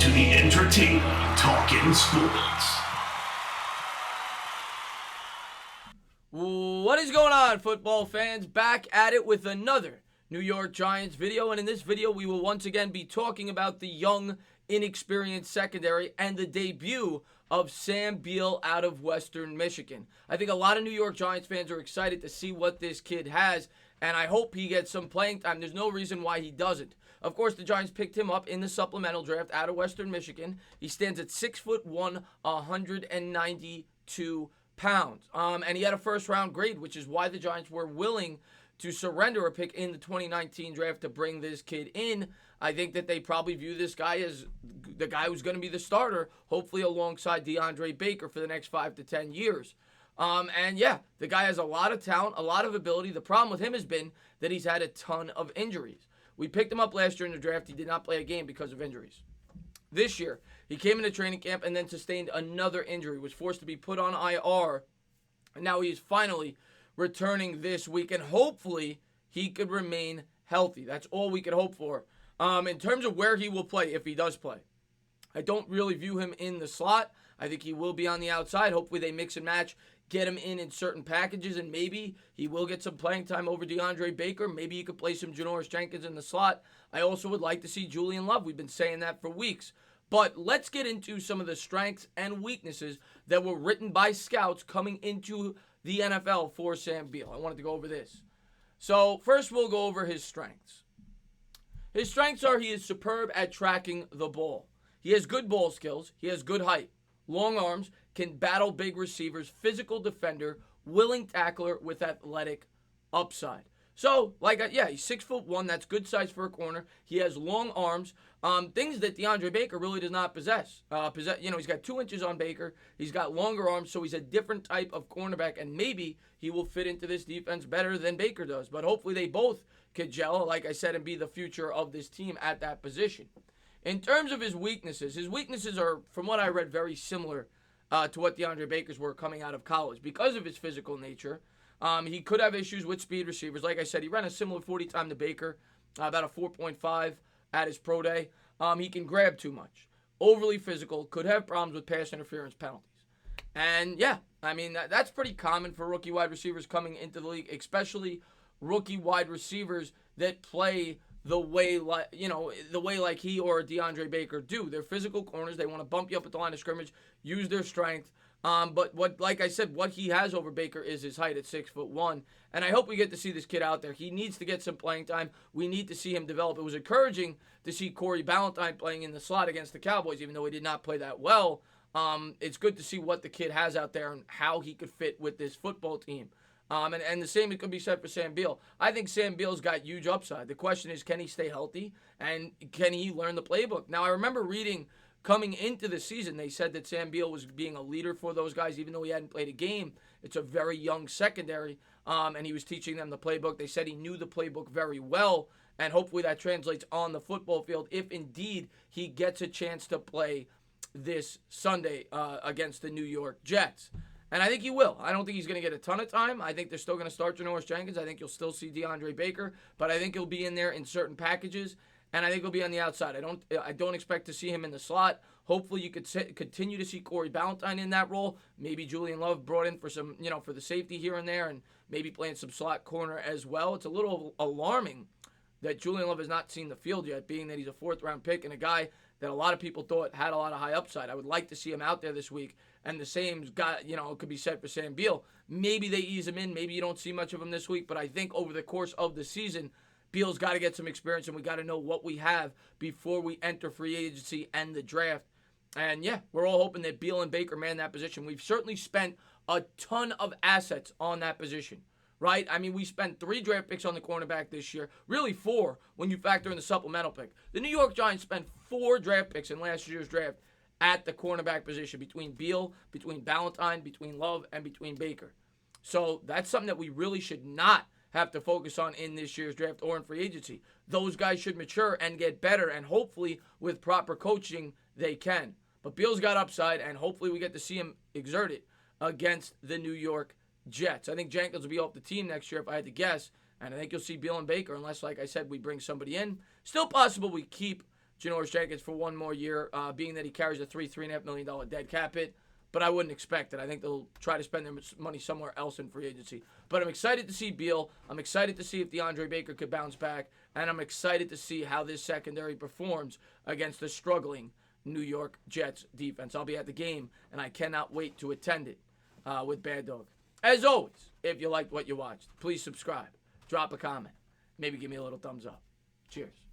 to the entertaining Talkin' Sports. What is going on, football fans? Back at it with another New York Giants video, and in this video we will once again be talking about the young, inexperienced secondary and the debut of Sam Beal out of Western Michigan. I think a lot of New York Giants fans are excited to see what this kid has, and I hope he gets some playing time. There's no reason why he doesn't. Of course, the Giants picked him up in the supplemental draft out of Western Michigan. He stands at 6'1", 192 pounds. And he had a first-round grade, which is why the Giants were willing to surrender a pick in the 2019 draft to bring this kid in. I think that they probably view this guy as the guy who's going to be the starter, hopefully alongside DeAndre Baker for the next 5 to 10 years. And yeah, the guy has a lot of talent, a lot of ability. The problem with him has been that he's had a ton of injuries. We picked him up last year in the draft. He did not play a game because of injuries. This year, he came into training camp and then sustained another injury, was forced to be put on IR, and now he is finally returning this week, and hopefully he could remain healthy. That's all we could hope for. In terms of where he will play, if he does play, I don't really view him in the slot. I think he will be on the outside. Hopefully they mix and match, get him in certain packages, and maybe he will get some playing time over DeAndre Baker. Maybe you could play some Janoris Jenkins in the slot. I also would like to see Julian Love. We've been saying that for weeks. But let's get into some of the strengths and weaknesses that were written by scouts coming into the NFL for Sam Beal. I wanted to go over this. So first we'll go over his strengths. His strengths are he is superb at tracking the ball. He has good ball skills. He has good height, long arms, can battle big receivers, physical defender, willing tackler with athletic upside. So, he's 6'1". That's good size for a corner. He has long arms, things that DeAndre Baker really does not possess. He's got 2 inches on Baker. He's got longer arms, so he's a different type of cornerback, and maybe he will fit into this defense better than Baker does. But hopefully they both could gel, like I said, and be the future of this team at that position. In terms of his weaknesses are, from what I read, very similar to what DeAndre Baker's were coming out of college. Because of his physical nature, he could have issues with speed receivers. Like I said, he ran a similar 40 time to Baker, about a 4.5 at his pro day. He can grab too much. Overly physical, could have problems with pass interference penalties. And yeah, that's pretty common for rookie wide receivers coming into the league, especially rookie wide receivers that play the way like he or DeAndre Baker do. They're physical corners. They want to bump you up at the line of scrimmage, use their strength. But what he has over Baker is his height at 6'1", and I hope we get to see this kid out there. He needs to get some playing time. We need to see him develop. It was encouraging to see Corey Ballantyne playing in the slot against the Cowboys, even though he did not play that well. It's good to see what the kid has out there and how he could fit with this football team. And the same could be said for Sam Beal. I think Sam Beal's got huge upside. The question is, can he stay healthy and can he learn the playbook? Now, I remember reading coming into the season, they said that Sam Beal was being a leader for those guys, even though he hadn't played a game. It's a very young secondary, and he was teaching them the playbook. They said he knew the playbook very well, and hopefully that translates on the football field if indeed he gets a chance to play this Sunday against the New York Jets. And I think he will. I don't think he's going to get a ton of time. I think they're still going to start Janoris Jenkins. I think you'll still see DeAndre Baker, but I think he'll be in there in certain packages. And I think he'll be on the outside. I don't expect to see him in the slot. Hopefully you could continue to see Corey Ballantyne in that role. Maybe Julian Love brought in for some, for the safety here and there, and maybe playing some slot corner as well. It's a little alarming that Julian Love has not seen the field yet, being that he's a 4th-round pick and a guy that a lot of people thought had a lot of high upside. I would like to see him out there this week. And the same could be said for Sam Beal. Maybe they ease him in. Maybe you don't see much of him this week. But I think over the course of the season, Beal's got to get some experience, and we got to know what we have before we enter free agency and the draft. And yeah, we're all hoping that Beal and Baker man that position. We've certainly spent a ton of assets on that position, right? We spent 3 draft picks on the cornerback this year. Really 4 when you factor in the supplemental pick. The New York Giants spent 4 draft picks in last year's draft at the cornerback position between Beal, between Ballantyne, between Love, and between Baker. So that's something that we really should not have to focus on in this year's draft or in free agency. Those guys should mature and get better, and hopefully with proper coaching, they can. But Beal's got upside, and hopefully we get to see him exert it against the New York Jets. I think Jenkins will be off the team next year if I had to guess, and I think you'll see Beal and Baker unless, like I said, we bring somebody in. Still possible we keep Janoris Jenkins for one more year, being that he carries a $3.5 million dead cap hit. But I wouldn't expect it. I think they'll try to spend their money somewhere else in free agency. But I'm excited to see Beal. I'm excited to see if DeAndre Baker could bounce back. And I'm excited to see how this secondary performs against the struggling New York Jets defense. I'll be at the game, and I cannot wait to attend it with Bad Dog. As always, if you liked what you watched, please subscribe. Drop a comment. Maybe give me a little thumbs up. Cheers.